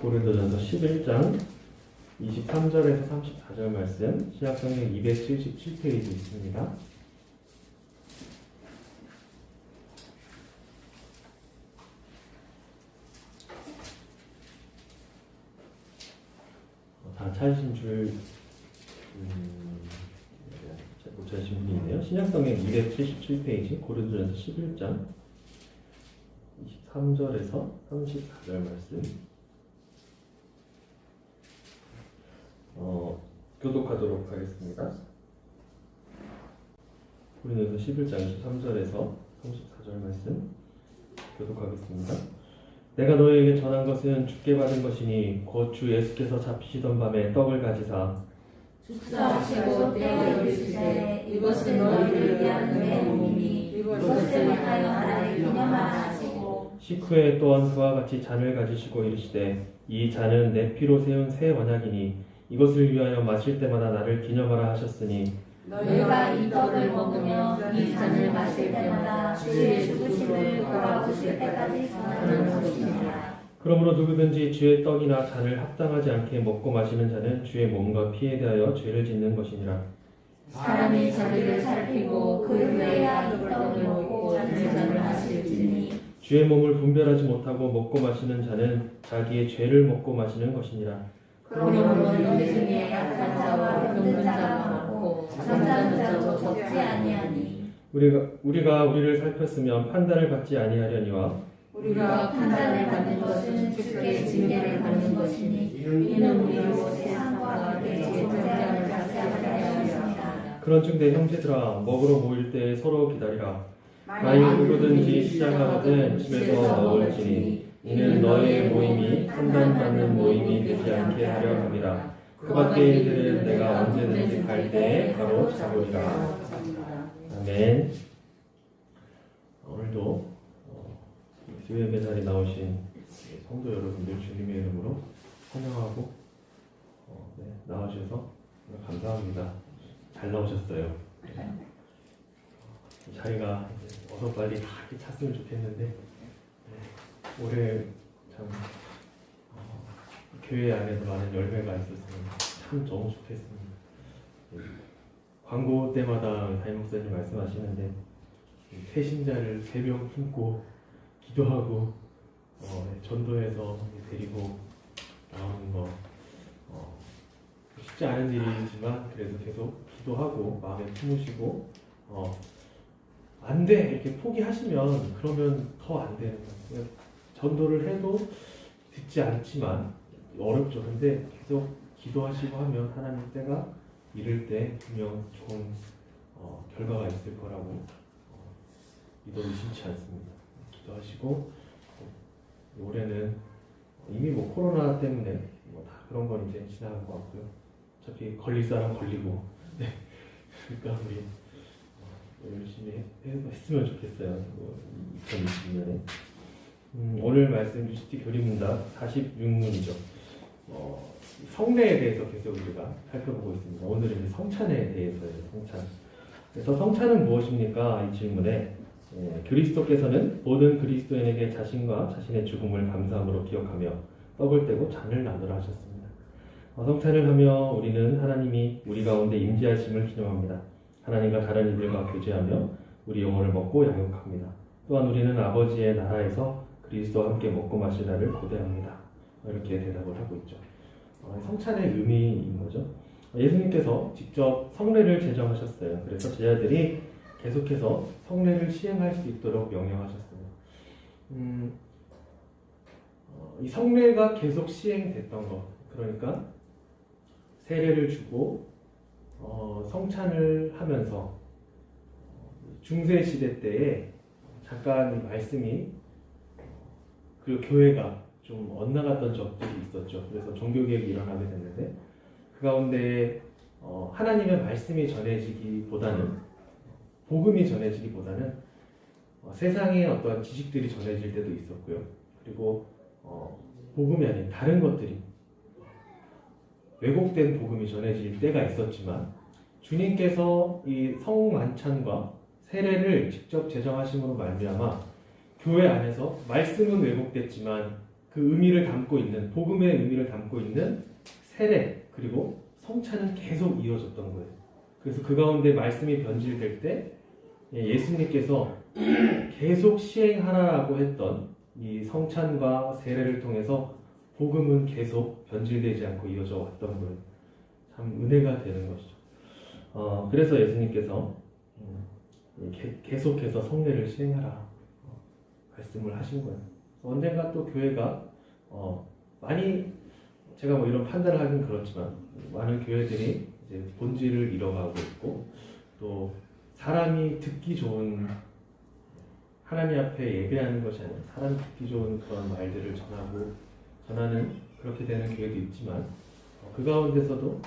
고린도전서 11장 23절에서 34절 말씀, 신약성경 277페이지 있습니다. 다 찾으신 줄 못 찾으신 분이 있네요. 신약성경 277페이지 고린도전서 11장 23절에서 34절 말씀 교독하도록 하겠습니다. 고린도전서 11장 23절에서 34절 말씀 교독하겠습니다. 내가 너희에게 전한 것은 주께 받은 것이니 곧 주 예수께서 잡히시던 밤에 떡을 가지사 축사하시고 떼어 이르시되 이것은 너희를 위한 내 몸이니 이것을 위하여 나를 기념하라 하시고 식후에 또한 그와 같이 잔을 가지시고 이르시되 이 잔은 내 피로 세운 새 언약이니 이것을 위하여 마실 때마다 나를 기념하라 하셨으니 너희가 이 떡을 먹으며 이 잔을 마실 때마다 주의 죽으심을 돌아보실 때까지 전하는 것이니라. 그러므로 누구든지 주의 떡이나 잔을 합당하지 않게 먹고 마시는 자는 주의 몸과 피에 대하여 죄를 짓는 것이니라. 사람이 자기를 살피고 그 후에야 이 떡을 먹고 잔을 마실지니 주의 몸을 분별하지 못하고 먹고 마시는 자는 자기의 죄를 먹고 마시는 것이니라. 그러므로 너희 중에 약한 자와 병든 자가 많고 잠자는 자도 적지 아니하니 우리가 우리를 살폈으면 판단을 받지 아니하려니와 우리가 판단을 받는 것은 주께 징계를 받는 것이니 이는 우리로 세상과 그의 제사장을 받지 않으려 하였습니다. 그런즉 내 형제들아 먹으러 모일 때 서로 기다리라. 만일 누구든지 시장하거든 집에서 먹을지니 이는 너희의 모임이 판단받는 모임이 되지 않게 하려 함이라. 그 밖의 일들은 내가 언제든지 갈 때에 바로 잡으리라. 아멘. 오늘도 교회 자리에 나오신 성도 여러분들 주님의 이름으로 환영하고 나와주셔서 감사합니다. 잘 나오셨어요. 자리가 어서 빨리 다 이렇게 찼으면 좋겠는데 올해 참 교회 안에서 많은 열매가 있었으면 참 너무 좋겠습니다. 광고 때마다 담임 목사님 말씀하시는데 새신자를 새벽 품고 기도하고 전도해서 데리고 나오는 거 쉽지 않은 일이지만 그래도 계속 기도하고 마음에 품으시고 안 돼 이렇게 포기하시면 그러면 더 안 되는 거예요. 전도를 해도 듣지 않지만 어렵죠. 근데 계속 기도하시고 하면 하나님 때가 이를 때 분명 좋은 결과가 있을 거라고 믿어 의심치 않습니다. 기도하시고 올해는 이미 코로나 때문에 다 그런 건 이제 지나간 것 같고요. 어차피 걸릴 사람 걸리고 그러니까 우리 열심히 했으면 좋겠어요. 2020년에 오늘 말씀 UCT 교리문답 46문이죠. 성례에 대해서 계속 우리가 살펴보고 있습니다. 오늘은 성찬에 대해서예요. 성찬. 그래서 성찬은 무엇입니까? 이 질문에 그리스도께서는 모든 그리스도인에게 자신과 자신의 죽음을 감사함으로 기억하며 떡을 떼고 잔을 나누라 하셨습니다. 성찬을 하며 우리는 하나님이 우리 가운데 임재하심을 기념합니다. 하나님과 다른 이들과 교제하며 우리 영혼을 먹고 양육합니다. 또한 우리는 아버지의 나라에서 그리스도와 함께 먹고 마실 날을 고대합니다. 이렇게 대답을 하고 있죠. 성찬의 의미인 거죠. 예수님께서 직접 성례를 제정하셨어요. 그래서 제자들이 계속해서 성례를 시행할 수 있도록 명령하셨습니다. 이 성례가 계속 시행됐던 것, 그러니까 세례를 주고 성찬을 하면서 중세 시대 때에 잠깐 말씀이 그 교회가 좀 엇나갔던 적들이 있었죠. 그래서 종교개혁이 일어나게 됐는데 그 가운데 하나님의 말씀이 전해지기보다는 복음이 전해지기보다는 세상의 어떤 지식들이 전해질 때도 있었고요. 그리고 복음이 아닌 다른 것들이 왜곡된 복음이 전해질 때가 있었지만 주님께서 이 성만찬과 세례를 직접 제정하심으로 말미암아 교회 안에서 말씀은 왜곡됐지만 그 의미를 담고 있는 복음의 의미를 담고 있는 세례 그리고 성찬은 계속 이어졌던 거예요. 그래서 그 가운데 말씀이 변질될 때 예수님께서 계속 시행하라고 했던 이 성찬과 세례를 통해서 복음은 계속 변질되지 않고 이어져 왔던 거예요. 참 은혜가 되는 것이죠. 그래서 예수님께서 계속해서 성례를 시행하라 말씀을 하신 거예요. 언젠가 또 교회가 많이 제가 뭐 이런 판단을 하긴 그렇지만 많은 교회들이 이제 본질을 잃어가고 있고 또 사람이 듣기 좋은 하나님 앞에 예배하는 것이 아니라 사람이 듣기 좋은 그런 말들을 전하는 그렇게 되는 교회도 있지만 그 가운데서도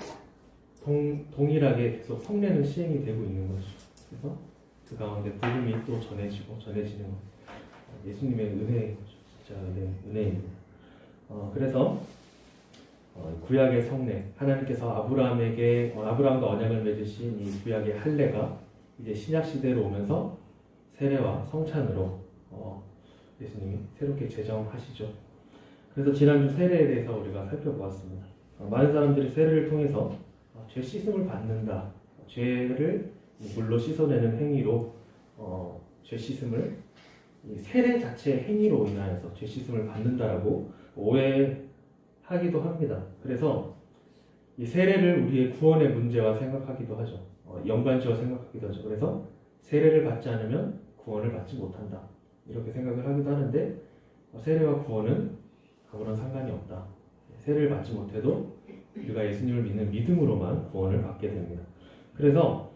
동일하게 계속 성례는 시행이 되고 있는 것이죠. 그래서 그 가운데 복음이 또 전해지는 것. 예수님의 은혜인 거죠. 진짜 은혜입니다. 그래서 구약의 성례, 하나님께서 아브라함과 언약을 맺으신 이 구약의 할례가 이제 신약 시대로 오면서 세례와 성찬으로 예수님이 새롭게 제정하시죠. 그래서 지난주 세례에 대해서 우리가 살펴보았습니다. 많은 사람들이 세례를 통해서 죄 씻음을 받는다, 죄를 물로 씻어내는 행위로 죄 씻음을 세례 자체의 행위로 인하여서 죄 씻음을 받는다라고 오해하기도 합니다. 그래서 이 세례를 우리의 구원의 문제와 생각하기도 하죠. 연관지어 생각하기도 하죠. 그래서 세례를 받지 않으면 구원을 받지 못한다. 이렇게 생각을 하기도 하는데 세례와 구원은 아무런 상관이 없다. 세례를 받지 못해도 우리가 예수님을 믿는 믿음으로만 구원을 받게 됩니다. 그래서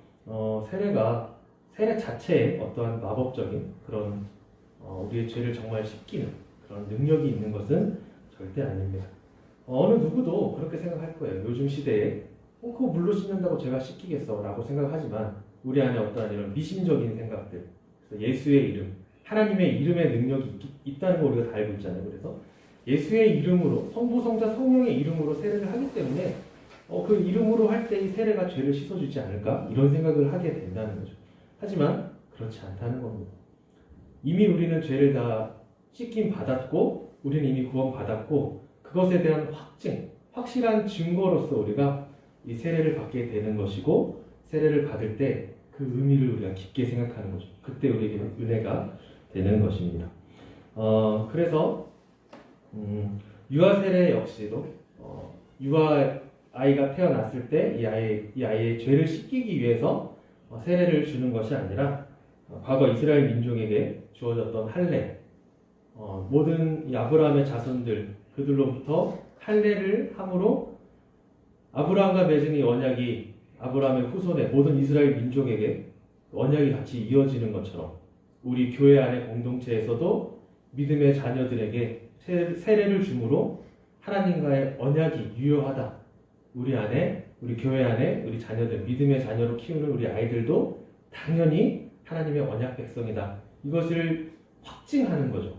세례 자체에 어떠한 마법적인 그런 우리의 죄를 정말 씻기는 그런 능력이 있는 것은 절대 아닙니다. 어느 누구도 그렇게 생각할 거예요. 요즘 시대에 그거 물로 씻는다고 제가 씻기겠어 라고 생각하지만 우리 안에 어떠한 이런 미신적인 생각들, 그래서 예수의 이름, 하나님의 이름의 능력이 있다는 걸 우리가 다 알고 있잖아요. 그래서 예수의 이름으로, 성부, 성자, 성령의 이름으로 세례를 하기 때문에 그 이름으로 할 때 이 세례가 죄를 씻어주지 않을까? 이런 생각을 하게 된다는 거죠. 하지만 그렇지 않다는 겁니다. 이미 우리는 죄를 다 씻김 받았고 우리는 이미 구원 받았고 그것에 대한 확실한 증거로서 우리가 이 세례를 받게 되는 것이고 세례를 받을 때 그 의미를 우리가 깊게 생각하는 거죠. 그때 우리에게 은혜가 되는 것입니다. 그래서 유아 세례 역시도 유아 아이가 태어났을 때 이 아이의 죄를 씻기기 위해서 세례를 주는 것이 아니라 과거 이스라엘 민족에게 주어졌던 할례, 모든 이 아브라함의 자손들 그들로부터 할례를 함으로 아브라함과 맺은 이 언약이 아브라함의 후손의 모든 이스라엘 민족에게 언약이 같이 이어지는 것처럼 우리 교회 안의 공동체에서도 믿음의 자녀들에게 세례를 줌으로 하나님과의 언약이 유효하다. 우리 교회 안에 우리 자녀들, 믿음의 자녀로 키우는 우리 아이들도 당연히 하나님의 언약 백성이다. 이것을 확증하는 거죠.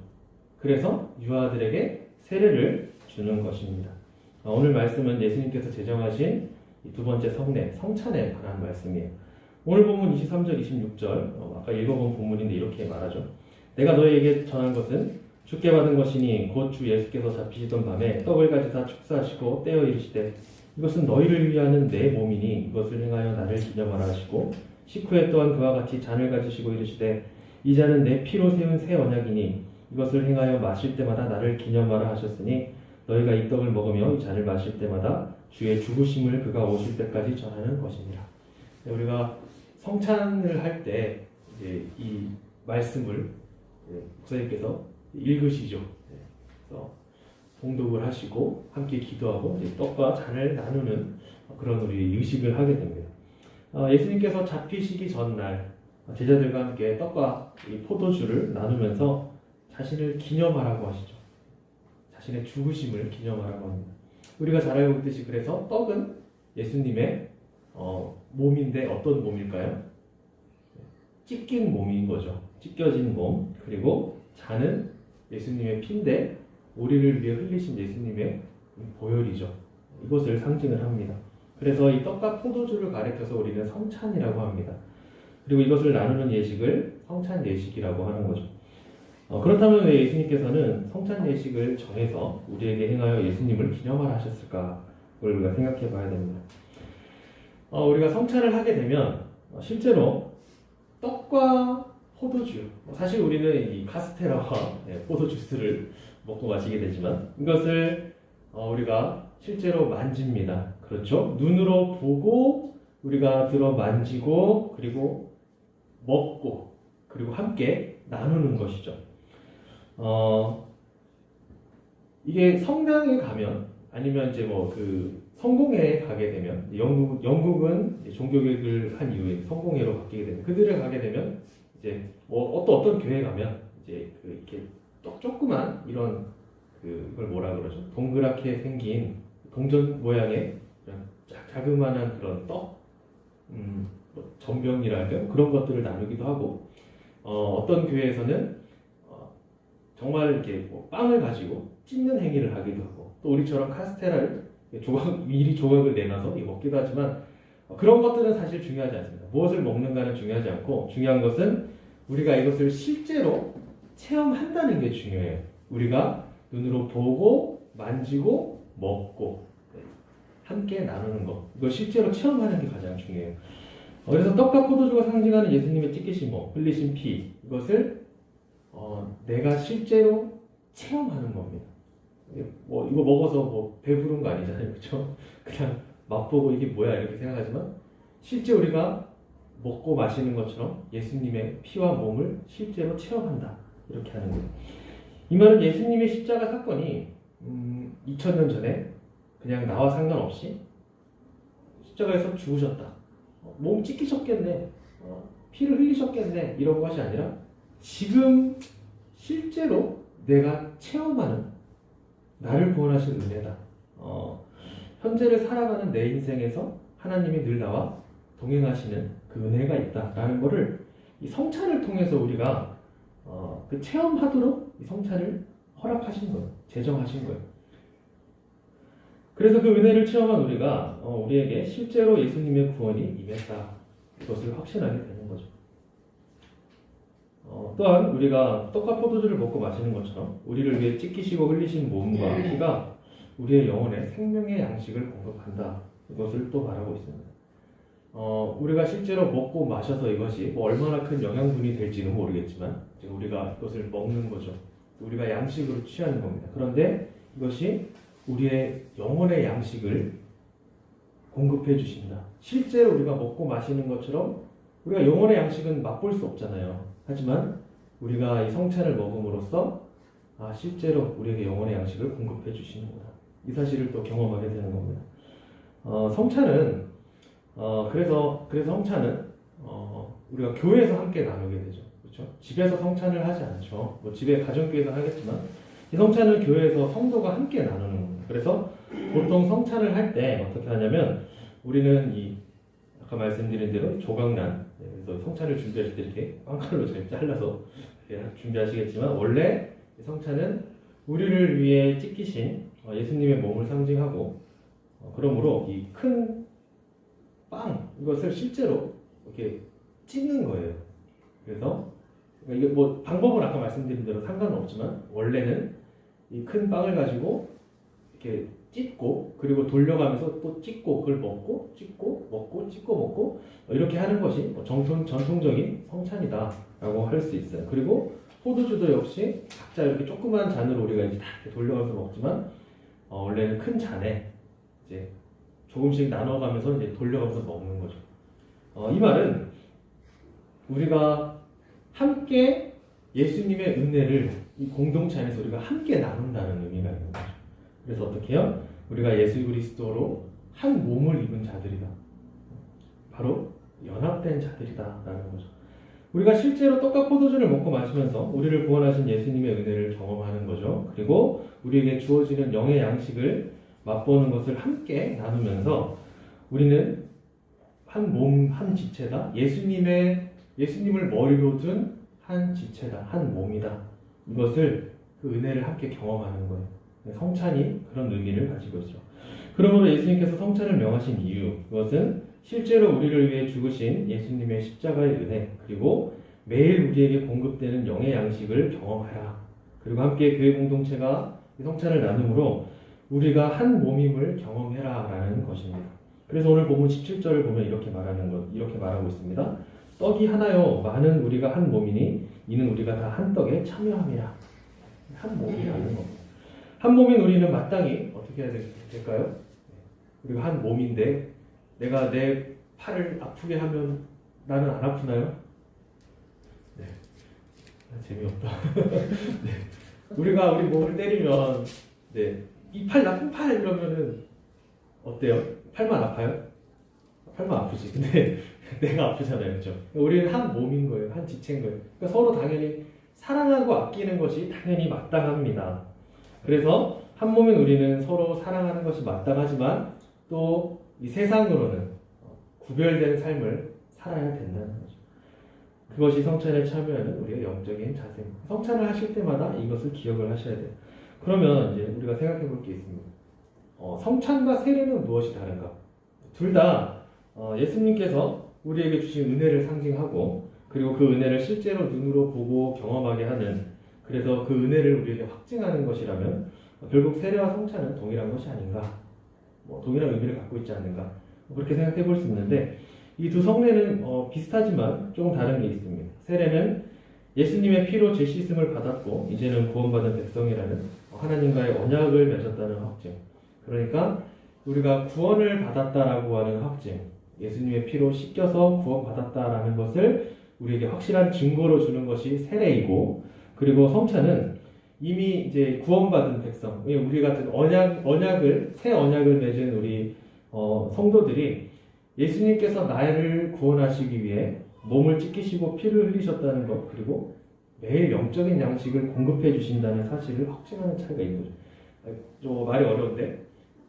그래서 유아들에게 세례를 주는 것입니다. 오늘 말씀은 예수님께서 제정하신 이 두 번째 성례, 성찬에 관한 말씀이에요. 오늘 본문 23절, 26절, 아까 읽어본 본문인데 이렇게 말하죠. 내가 너희에게 전한 것은 주께 받은 것이니 곧 주 예수께서 잡히시던 밤에 떡을 가지사 축사하시고 떼어 이르시되 이것은 너희를 위하는 내 몸이니 이것을 행하여 나를 기념하라 하시고 식후에 또한 그와 같이 잔을 가지시고 이르시되 이 잔은 내 피로 세운 새 언약이니 이것을 행하여 마실 때마다 나를 기념하라 하셨으니 너희가 이 떡을 먹으며 이 잔을 마실 때마다 주의 죽으심을 그가 오실 때까지 전하는 것이니라. 우리가 성찬을 할 때 이 말씀을 목사님께서 읽으시죠. 그래서 봉독을 하시고 함께 기도하고 떡과 잔을 나누는 그런 우리 의식을 하게 됩니다. 예수님께서 잡히시기 전날 제자들과 함께 떡과 이 포도주를 나누면서 자신을 기념하라고 하시죠. 자신의 죽으심을 기념하라고 합니다. 우리가 잘 알고 있듯이 그래서 떡은 예수님의 몸인데 어떤 몸일까요? 찢긴 몸인 거죠. 찢겨진 몸. 그리고 잔은 예수님의 피인데 우리를 위해 흘리신 예수님의 보혈이죠. 이것을 상징을 합니다. 그래서 이 떡과 포도주를 가리켜서 우리는 성찬이라고 합니다. 그리고 이것을 나누는 예식을 성찬 예식이라고 하는 거죠. 그렇다면 왜 예수님께서는 성찬 예식을 정해서 우리에게 행하여 예수님을 기념하라 하셨을까? 그걸 우리가 생각해 봐야 됩니다. 우리가 성찬을 하게 되면 실제로 떡과 포도주, 사실 우리는 이 카스테라와 포도주스를 먹고 마시게 되지만 이것을 우리가 실제로 만집니다. 그렇죠? 눈으로 보고 우리가 들어 만지고 그리고 먹고 그리고 함께 나누는 것이죠. 이게 성당에 가면 아니면 이제 뭐 그 성공회에 가게 되면 영국은 종교개혁을 한 이후에 성공회로 바뀌게 되면 그들에 가게 되면 이제 뭐 어떤 교회에 가면 이제 그 이렇게 조그만 이런 그걸 뭐라 그러죠? 동그랗게 생긴 동전 모양의 자그마한 그런 뭐 전병이랄까요? 그런 것들을 나누기도 하고 어떤 교회에서는 정말 이렇게 뭐 빵을 가지고 찢는 행위를 하기도 하고 또 우리처럼 카스테라를 미리 조각을 내놔서 먹기도 하지만 그런 것들은 사실 중요하지 않습니다. 무엇을 먹는가는 중요하지 않고 중요한 것은 우리가 이것을 실제로 체험한다는 게 중요해요. 우리가 눈으로 보고 만지고 먹고 함께 나누는 것 이걸 실제로 체험하는 게 가장 중요해요. 그래서 떡과 포도주가 상징하는 예수님의 찢기신 몸, 흘리신 피 이것을 내가 실제로 체험하는 겁니다. 뭐 이거 먹어서 뭐 배부른 거 아니잖아요, 그렇죠? 그냥 맛보고 이게 뭐야 이렇게 생각하지만 실제 우리가 먹고 마시는 것처럼 예수님의 피와 몸을 실제로 체험한다 이렇게 하는 거예요. 이 말은 예수님의 십자가 사건이 2000년 전에 그냥 나와 상관없이 십자가에서 죽으셨다, 몸 찢기셨겠네, 피를 흘리셨겠네 이런 것이 아니라 지금 실제로 내가 체험하는 나를 구원하신 은혜다. 현재를 살아가는 내 인생에서 하나님이 늘 나와 동행하시는 그 은혜가 있다라는 것을 이 성찬을 통해서 우리가 그 체험하도록 이 성찬을 허락하신 거예요. 제정하신 거예요. 그래서 그 은혜를 체험한 우리가 우리에게 실제로 예수님의 구원이 임했다. 이것을 확신하게 되는 거죠. 또한 우리가 떡과 포도주를 먹고 마시는 것처럼 우리를 위해 찢기시고 흘리신 몸과 피가 우리의 영혼에 생명의 양식을 공급한다. 이것을 또 말하고 있습니다. 우리가 실제로 먹고 마셔서 이것이 뭐 얼마나 큰 영양분이 될지는 모르겠지만 우리가 이것을 먹는 거죠. 우리가 양식으로 취하는 겁니다. 그런데 이것이 우리의 영혼의 양식을 공급해 주신다. 실제로 우리가 먹고 마시는 것처럼 우리가 영혼의 양식은 맛볼 수 없잖아요. 하지만 우리가 이 성찬을 먹음으로써 실제로 우리에게 영혼의 양식을 공급해 주시는구나. 이 사실을 또 경험하게 되는 겁니다. 성찬은 그래서 성찬은 우리가 교회에서 함께 나누게 되죠. 그렇죠? 집에서 성찬을 하지 않죠. 뭐 집에 가정교회에서 하겠지만 이 성찬을 교회에서 성도가 함께 나누는 겁니다. 그래서 보통 성찬을 할 때 어떻게 하냐면 우리는 이 아까 말씀드린 대로 조각난 그래서 성찬을 준비하실 때 이렇게 빵칼로 잘 잘라서 준비하시겠지만 원래 성찬은 우리를 위해 찢기신 예수님의 몸을 상징하고 그러므로 이 큰 빵 이것을 실제로 이렇게 찢는 거예요. 그래서 이게 뭐 방법은 아까 말씀드린 대로 상관은 없지만 원래는 이 큰 빵을 가지고 이렇게 찢고 그리고 돌려가면서 또 찢고 그걸 먹고 찢고 먹고 찢고 먹고 이렇게 하는 것이 전통적인 성찬이다라고 할 수 있어요. 그리고 포도주도 역시 각자 이렇게 조그만 잔으로 우리가 이제 다 이렇게 돌려가면서 먹지만 원래는 큰 잔에 이제 조금씩 나눠가면서 이제 돌려가면서 먹는 거죠. 이 말은 우리가 함께 예수님의 은혜를 이 공동체 안에서 우리가 함께 나눈다는 의미가 있는 거죠. 그래서 어떻게 해요? 우리가 예수 그리스도로 한 몸을 입은 자들이다. 바로 연합된 자들이다라는 거죠. 우리가 실제로 떡과 포도주를 먹고 마시면서 우리를 구원하신 예수님의 은혜를 경험하는 거죠. 그리고 우리에게 주어지는 영의 양식을 맛보는 것을 함께 나누면서 우리는 한 몸, 한 지체다. 예수님을 머리로 둔 한 지체다. 한 몸이다. 이것을 그 은혜를 함께 경험하는 거예요. 성찬이 그런 의미를 가지고 있죠. 그러므로 예수님께서 성찬을 명하신 이유, 그것은 실제로 우리를 위해 죽으신 예수님의 십자가의 은혜, 그리고 매일 우리에게 공급되는 영의 양식을 경험하라. 그리고 함께 교회 공동체가 이 성찬을 나눔으로 우리가 한 몸임을 경험해라 라는 것입니다. 그래서 오늘 본문 17절을 보면 이렇게 말하고 있습니다. 떡이 하나요 많은 우리가 한 몸이니 이는 우리가 다 한 떡에 참여함이라. 한 몸이라는 겁니다. 한 몸인 우리는 마땅히 어떻게 해야 될까요? 우리가 한 몸인데 내가 내 팔을 아프게 하면 나는 안 아프나요? 네. 재미없다. 네. 우리가 우리 몸을 때리면 네. 이 팔 나쁜 팔 이러면은 어때요? 팔만 아파요? 팔만 아프지. 근데 내가 아프잖아요. 그렇죠? 우리는 한 몸인 거예요. 한 지체인 거예요. 그러니까 서로 당연히 사랑하고 아끼는 것이 당연히 마땅합니다. 그래서 한 몸인 우리는 서로 사랑하는 것이 마땅하지만 또 이 세상으로는 구별된 삶을 살아야 된다는 거죠. 그것이 성찬에 참여하는 우리의 영적인 자세입니다. 성찬을 하실 때마다 이것을 기억을 하셔야 돼요. 그러면 이제 우리가 생각해 볼 게 있습니다. 성찬과 세례는 무엇이 다른가? 둘 다 예수님께서 우리에게 주신 은혜를 상징하고 그리고 그 은혜를 실제로 눈으로 보고 경험하게 하는 그래서 그 은혜를 우리에게 확증하는 것이라면 결국 세례와 성찬은 동일한 것이 아닌가? 동일한 의미를 갖고 있지 않는가? 그렇게 생각해 볼 수 있는데 이 두 성례는 비슷하지만 조금 다른 게 있습니다. 세례는 예수님의 피로 죄 씻음을 받았고 이제는 구원받은 백성이라는 하나님과의 언약을 맺었다는 확증. 그러니까 우리가 구원을 받았다라고 하는 확증, 예수님의 피로 씻겨서 구원받았다라는 것을 우리에게 확실한 증거로 주는 것이 세례이고, 그리고 성찬은 이미 이제 구원받은 백성, 우리 같은 새 언약을 맺은 우리 성도들이 예수님께서 나를 구원하시기 위해 몸을 찢기시고 피를 흘리셨다는 것, 그리고 매일 영적인 양식을 공급해 주신다는 사실을 확증하는 차이가 있는 거죠. 말이 어려운데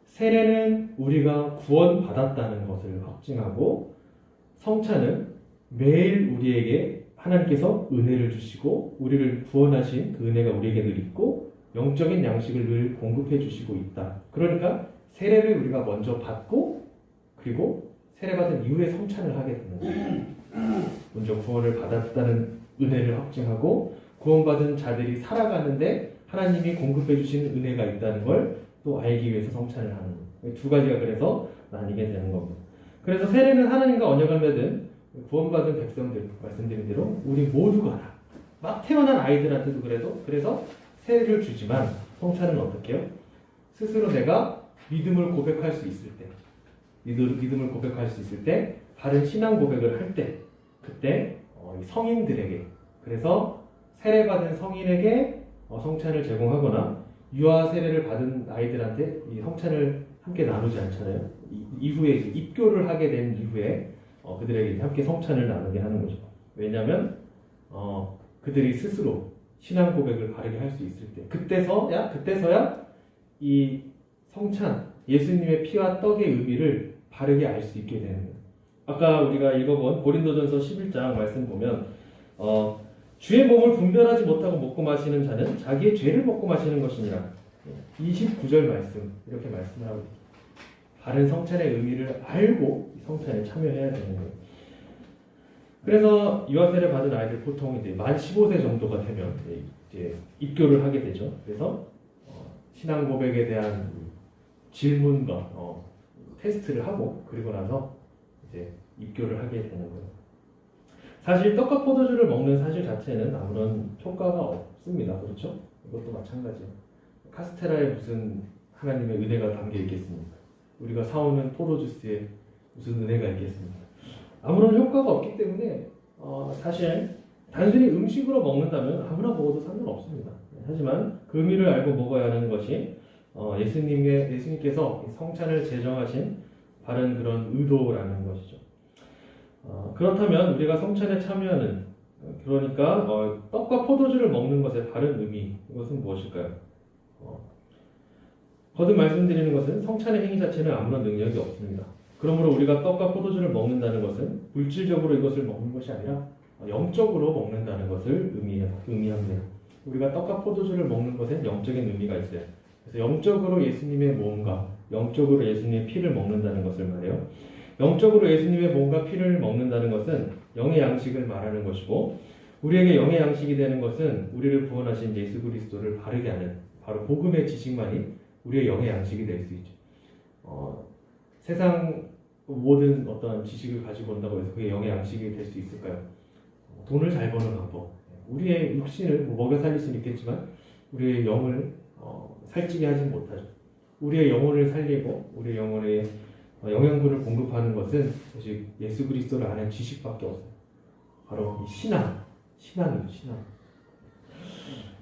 세례는 우리가 구원받았다는 것을 확증하고 성찬은 매일 우리에게 하나님께서 은혜를 주시고 우리를 구원하신 그 은혜가 우리에게 늘 있고 영적인 양식을 늘 공급해 주시고 있다. 그러니까 세례를 우리가 먼저 받고 그리고 세례받은 이후에 성찬을 하게 되는 거예요. 먼저 구원을 받았다는 은혜를 확증하고 구원받은 자들이 살아가는데 하나님이 공급해 주신 은혜가 있다는 걸 또 알기 위해서 성찬을 하는 거예요. 두 가지가 그래서 나뉘게 되는 겁니다. 그래서 세례는 하나님과 언약을 맺은 구원받은 백성들, 말씀드린 대로 우리 모두가 다 막 태어난 아이들한테도 그래서 세례를 주지만 성찬은 어떻게 해요? 스스로 내가 믿음을 고백할 수 있을 때 믿음을 고백할 수 있을 때 바른 신앙 고백을 할 때 그때 성인들에게 그래서 세례받은 성인에게 성찬을 제공하거나 유아 세례를 받은 아이들한테 이 성찬을 함께 나누지 않잖아요. 이후에 입교를 하게 된 이후에 그들에게 함께 성찬을 나누게 하는 거죠. 왜냐하면 그들이 스스로 신앙 고백을 바르게 할 수 있을 때 그때서야 이 성찬 예수님의 피와 떡의 의미를 바르게 알 수 있게 되는 거예요. 아까 우리가 읽어본 고린도전서 11장 말씀 보면 주의 몸을 분별하지 못하고 먹고 마시는 자는 자기의 죄를 먹고 마시는 것이니라. 29절 말씀 이렇게 말씀을 하고 있습니다. 바른 성찬의 의미를 알고 성찬에 참여해야 되는 거예요. 그래서 유아세례 받은 아이들 보통 이제 만 15세 정도가 되면 이제 입교를 하게 되죠. 그래서 신앙 고백에 대한 질문과 테스트를 하고 그리고 나서 이제 입교를 하게 되는 거예요. 사실 떡과 포도주를 먹는 사실 자체는 아무런 효과가 없습니다. 그렇죠? 이것도 마찬가지예요. 카스테라에 무슨 하나님의 은혜가 담겨 있겠습니까? 우리가 사오는 포도주스에 무슨 은혜가 있겠습니까? 아무런 효과가 없기 때문에 사실 단순히 음식으로 먹는다면 아무나 먹어도 상관없습니다. 하지만 그 의미를 알고 먹어야 하는 것이 예수님께서 성찬을 제정하신 바른 그런 의도라는 것이죠. 그렇다면 우리가 성찬에 참여하는 그러니까 떡과 포도주를 먹는 것의 바른 의미 이것은 무엇일까요? 거듭 말씀드리는 것은 성찬의 행위 자체는 아무런 능력이 없습니다. 그러므로 우리가 떡과 포도주를 먹는다는 것은 물질적으로 이것을 먹는 것이 아니라 영적으로 먹는다는 것을 의미합니다. 우리가 떡과 포도주를 먹는 것엔 영적인 의미가 있어요. 그래서 영적으로 예수님의 몸과 영적으로 예수님의 피를 먹는다는 것을 말해요. 영적으로 예수님의 몸과 피를 먹는다는 것은 영의 양식을 말하는 것이고 우리에게 영의 양식이 되는 것은 우리를 구원하신 예수 그리스도를 바르게 하는 바로 복음의 지식만이 우리의 영의 양식이 될 수 있죠. 세상 모든 어떤 지식을 가지고 온다고 해서 그게 영의 양식이 될 수 있을까요? 돈을 잘 버는 방법, 우리의 육신을 먹여 살릴 수는 있겠지만 우리의 영을 살찌게 하지 못하죠. 우리의 영혼을 살리고 우리의 영혼에 영양분을 공급하는 것은 오직 예수 그리스도를 아는 지식밖에 없어요. 바로 이 신앙이에요. 신앙.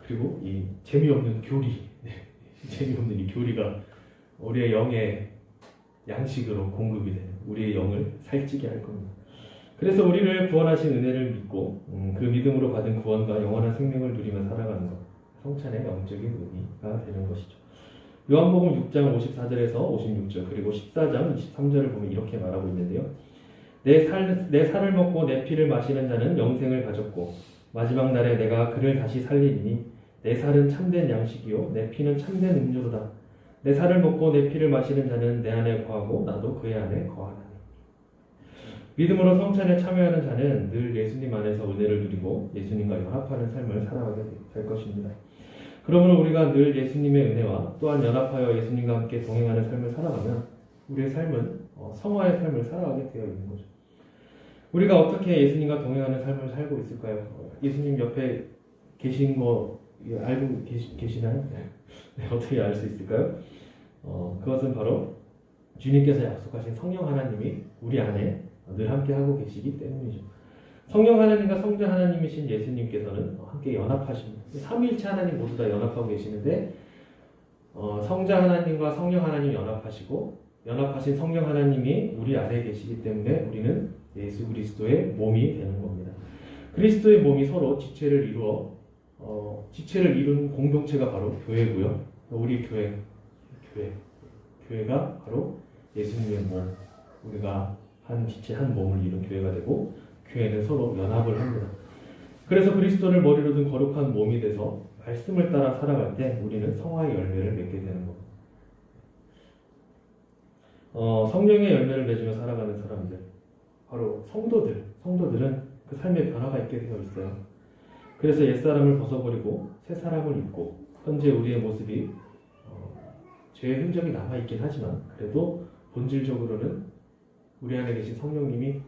그리고 이 재미없는 교리, 재미없는 이 교리가 우리의 영의 양식으로 공급이 되는, 우리의 영을 살찌게 할 겁니다. 그래서 우리를 구원하신 은혜를 믿고 그 믿음으로 받은 구원과 영원한 생명을 누리며 살아가는 것, 성찬의 영적인 의미가 되는 것이죠. 요한복음 6장 54절에서 56절 그리고 14장 23절을 보면 이렇게 말하고 있는데요. 내 살을 먹고 내 피를 마시는 자는 영생을 가졌고 마지막 날에 내가 그를 다시 살리리니 내 살은 참된 양식이요 내 피는 참된 음료로다. 내 살을 먹고 내 피를 마시는 자는 내 안에 거하고 나도 그의 안에 거하나니. 믿음으로 성찬에 참여하는 자는 늘 예수님 안에서 은혜를 누리고 예수님과 연합하는 삶을 살아가게 될 것입니다. 그러므로 우리가 늘 예수님의 은혜와 또한 연합하여 예수님과 함께 동행하는 삶을 살아가면 우리의 삶은 성화의 삶을 살아가게 되어 있는 거죠. 우리가 어떻게 예수님과 동행하는 삶을 살고 있을까요? 예수님 옆에 계신 거 알고 계시나요? 네, 어떻게 알 수 있을까요? 그것은 바로 주님께서 약속하신 성령 하나님이 우리 안에 늘 함께 하고 계시기 때문이죠. 성령 하나님과 성자 하나님이신 예수님께서는 함께 연합하십니다. 삼위일체 하나님 모두 다 연합하고 계시는데 성자 하나님과 성령 하나님 연합하시고 연합하신 성령 하나님이 우리 안에 계시기 때문에 우리는 예수 그리스도의 몸이 되는 겁니다. 그리스도의 몸이 서로 지체를 이루는 공동체가 바로 교회고요. 우리 교회가 바로 예수님의 몸, 우리가 한 지체 한 몸을 이룬 교회가 되고 교회는 서로 연합을 합니다. 그래서 그리스도를 머리로 든 거룩한 몸이 돼서 말씀을 따라 살아갈 때 우리는 성화의 열매를 맺게 되는 겁니다. 성령의 열매를 맺으며 살아가는 사람들, 바로 성도들은 그 삶의 변화가 있게 되어 있어요. 그래서 옛사람을 벗어버리고 새 사람을 입고 현재 우리의 모습이 죄의 흔적이 남아있긴 하지만 그래도 본질적으로는 우리 안에 계신 성령님이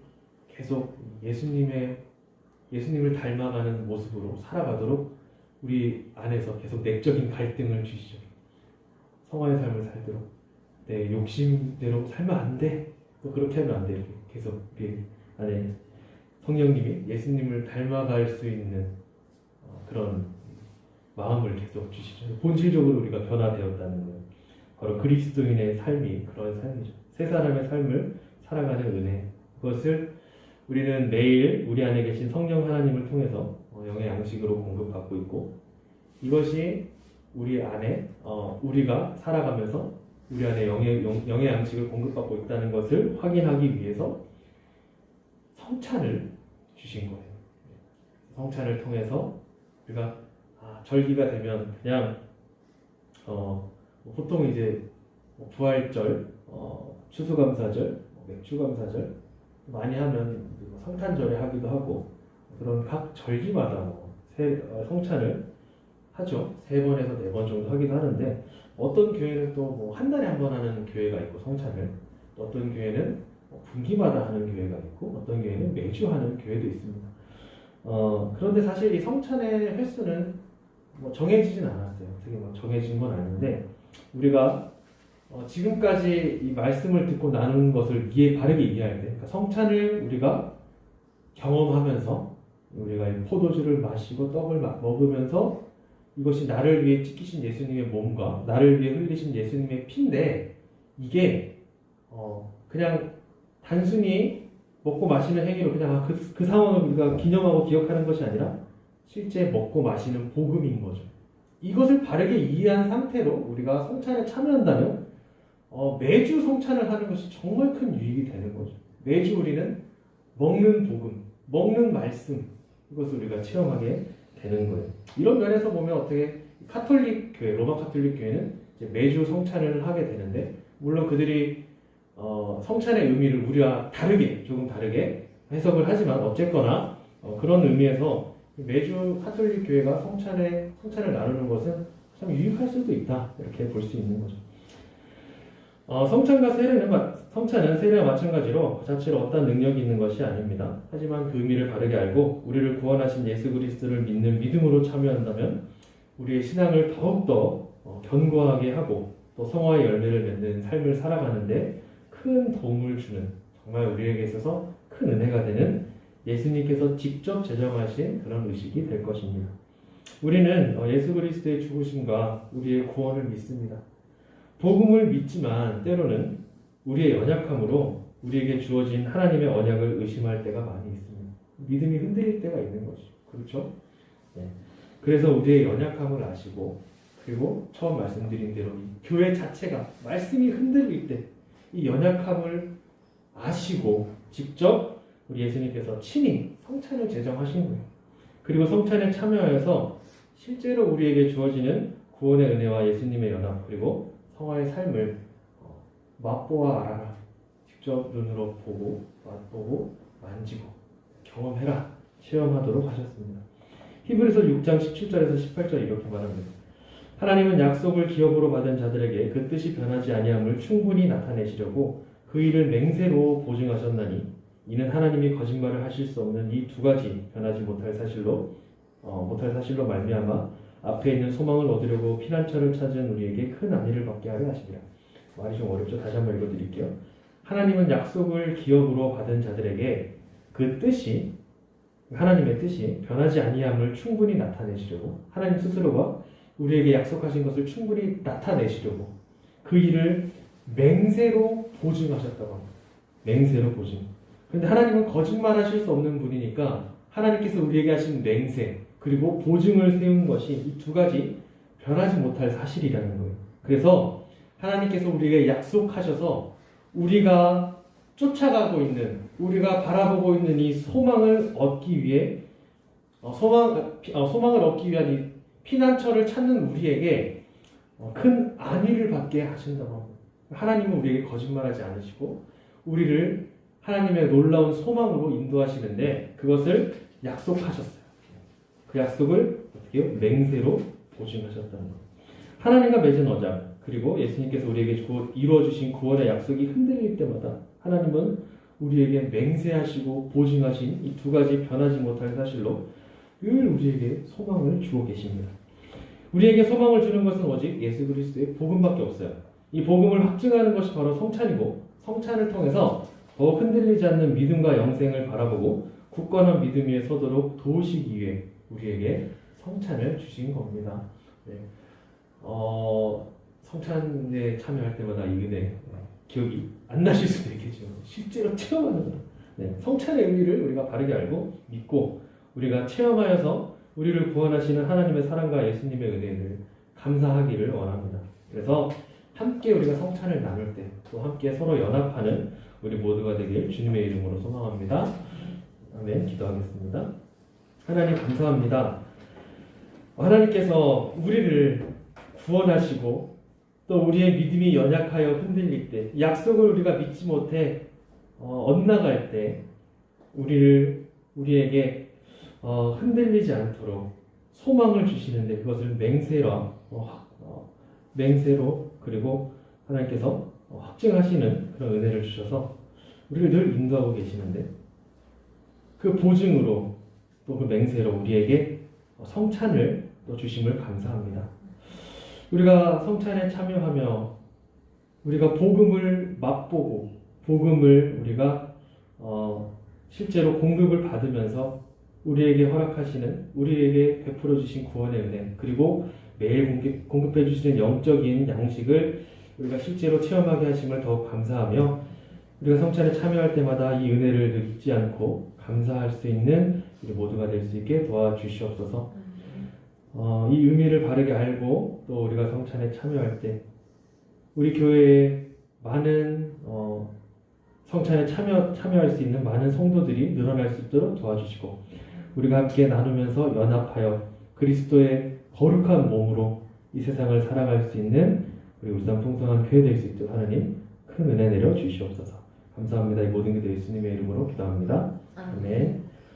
계속 예수님을 닮아가는 모습으로 살아가도록 우리 안에서 계속 내적인 갈등을 주시죠. 성화의 삶을 살도록 내 욕심대로 살면 안 돼. 또 그렇게 하면 안 돼. 계속 우리 안에 성령님이 예수님을 닮아갈 수 있는 그런 마음을 계속 주시죠. 본질적으로 우리가 변화되었다는 거예요. 바로 그리스도인의 삶이 그런 삶이죠. 새 사람의 삶을 살아가는 은혜. 그것을 우리는 매일 우리 안에 계신 성령 하나님을 통해서 영의 양식으로 공급받고 있고 이것이 우리 안에 우리가 살아가면서 우리 안에 영의 양식을 공급받고 있다는 것을 확인하기 위해서 성찬을 주신 거예요. 성찬을 통해서 우리가 절기가 되면 그냥 보통 이제 부활절, 추수감사절, 맥주감사절 많이 하면 성탄절에 하기도 하고 그런 각 절기마다 성찬을 하죠. 3번에서 4번 정도 하기도 하는데 어떤 교회는 또 한 달에 한 번 하는 교회가 있고 성찬을 또 어떤 교회는 분기마다 하는 교회가 있고 어떤 교회는 매주 하는 교회도 있습니다. 그런데 사실 이 성찬의 횟수는 정해지진 않았어요. 어떻게 정해진 건 아닌데 우리가 지금까지 이 말씀을 듣고 나눈 것을 바르게 이해할 때 그러니까 성찬을 우리가 경험하면서 우리가 포도주를 마시고 떡을 먹으면서 이것이 나를 위해 찢기신 예수님의 몸과 나를 위해 흘리신 예수님의 피인데 이게 그냥 단순히 먹고 마시는 행위로 그냥 그 상황을 우리가 기념하고 기억하는 것이 아니라 실제 먹고 마시는 복음인 거죠. 이것을 바르게 이해한 상태로 우리가 성찬에 참여한다면 매주 성찬을 하는 것이 정말 큰 유익이 되는 거죠. 매주 우리는 먹는 복음, 먹는 말씀 이것을 우리가 체험하게 되는 거예요. 이런 면에서 보면 어떻게 카톨릭 교회, 로마 카톨릭 교회는 이제 매주 성찬을 하게 되는데 물론 그들이 성찬의 의미를 우리와 조금 다르게 해석을 하지만 어쨌거나 그런 의미에서 매주 카톨릭 교회가 성찬을 나누는 것은 참 유익할 수도 있다 이렇게 볼 수 있는 거죠. 성찬은 세례와 마찬가지로 그 자체로 어떤 능력이 있는 것이 아닙니다. 하지만 그 의미를 바르게 알고 우리를 구원하신 예수 그리스도를 믿는 믿음으로 참여한다면 우리의 신앙을 더욱더 견고하게 하고 또 성화의 열매를 맺는 삶을 살아가는데 큰 도움을 주는, 정말 우리에게 있어서 큰 은혜가 되는 예수님께서 직접 제정하신 그런 의식이 될 것입니다. 우리는 예수 그리스도의 죽으심과 우리의 구원을 믿습니다. 복음을 믿지만 때로는 우리의 연약함으로 우리에게 주어진 하나님의 언약을 의심할 때가 많이 있습니다. 믿음이 흔들릴 때가 있는 거죠. 그렇죠? 네. 그래서 우리의 연약함을 아시고, 그리고 처음 말씀드린 대로 이 교회 자체가 말씀이 흔들릴 때 이 연약함을 아시고 직접 우리 예수님께서 친히 성찬을 제정하신 거예요. 그리고 성찬에 참여하여서 실제로 우리에게 주어지는 구원의 은혜와 예수님의 연합, 그리고 성화의 삶을 맛보아 알아라. 직접 눈으로 보고 맛보고 만지고 경험해라. 체험하도록 하셨습니다. 히브리서 6장 17절에서 18절 이렇게 말합니다. 하나님은 약속을 기업으로 받은 자들에게 그 뜻이 변하지 아니함을 충분히 나타내시려고 그 일을 맹세로 보증하셨나니 이는 하나님이 거짓말을 하실 수 없는 이 두 가지 변하지 못할 사실로 말미암아 앞에 있는 소망을 얻으려고 피난처를 찾은 우리에게 큰 안위를 받게 하려 하시리라. 말이 좀 어렵죠? 다시 한번 읽어드릴게요. 하나님은 약속을 기업으로 받은 자들에게 그 뜻이, 하나님의 뜻이 변하지 아니함을 충분히 나타내시려고, 하나님 스스로가 우리에게 약속하신 것을 충분히 나타내시려고 그 일을 맹세로 보증하셨다고 합니다. 맹세로 보증. 그런데 하나님은 거짓말하실 수 없는 분이니까 하나님께서 우리에게 하신 맹세 그리고 보증을 세운 것이 이 두 가지 변하지 못할 사실이라는 거예요. 그래서 하나님께서 우리에게 약속하셔서 우리가 쫓아가고 있는, 우리가 바라보고 있는 이 소망을 얻기 위해 소망을 얻기 위한 이 피난처를 찾는 우리에게 큰 안위를 받게 하신다고 합니다. 하나님은 우리에게 거짓말하지 않으시고 우리를 하나님의 놀라운 소망으로 인도하시는데 그것을 약속하셨어요. 그 약속을 어떻게 해요? 맹세로 보증하셨다는 거예요. 하나님과 맺은 언약, 그리고 예수님께서 우리에게 이루어주신 구원의 약속이 흔들릴 때마다 하나님은 우리에게 맹세하시고 보증하신 이 두 가지 변하지 못할 사실로 늘 우리에게 소망을 주고 계십니다. 우리에게 소망을 주는 것은 오직 예수 그리스도의 복음밖에 없어요. 이 복음을 확증하는 것이 바로 성찬이고, 성찬을 통해서 더욱 흔들리지 않는 믿음과 영생을 바라보고 굳건한 믿음 위에 서도록 도우시기 위해 우리에게 성찬을 주신 겁니다. 네. 성찬에 참여할 때마다 이 은혜 기억이 안 나실 수도 있겠지만 실제로 체험하는 것. 네. 성찬의 의미를 우리가 바르게 알고 믿고 우리가 체험하여서 우리를 구원하시는 하나님의 사랑과 예수님의 은혜를 감사하기를 원합니다. 그래서 함께 우리가 성찬을 나눌 때 또 함께 서로 연합하는 우리 모두가 되길 주님의 이름으로 소망합니다. 아멘. 기도하겠습니다. 하나님 감사합니다. 하나님께서 우리를 구원하시고 또 우리의 믿음이 연약하여 흔들릴 때, 약속을 우리가 믿지 못해 엇나갈 때 우리에게 흔들리지 않도록 소망을 주시는데 그것을 맹세로 그리고 하나님께서 확증하시는 그런 은혜를 주셔서 우리를 늘 인도하고 계시는데 그 보증으로 또 그 맹세로 우리에게 성찬을 또 주심을 감사합니다. 우리가 성찬에 참여하며 우리가 복음을 맛보고 복음을 우리가 실제로 공급을 받으면서 우리에게 허락하시는, 우리에게 베풀어 주신 구원의 은혜, 그리고 매일 공급해 주시는 영적인 양식을 우리가 실제로 체험하게 하심을 더욱 감사하며 우리가 성찬에 참여할 때마다 이 은혜를 잊지 않고 감사할 수 있는 우리 모두가 될 수 있게 도와주시옵소서. 이 의미를 바르게 알고 또 우리가 성찬에 참여할 때 우리 교회에 많은 성찬에 참여할 수 있는 많은 성도들이 늘어날 수 있도록 도와주시고 우리가 함께 나누면서 연합하여 그리스도의 거룩한 몸으로 이 세상을 살아갈 수 있는 우리 울산 풍성한 교회 될 수 있도록 하나님 큰 은혜 내려 주시옵소서. 감사합니다. 이 모든 게 예수님의 이름으로 기도합니다. 아멘.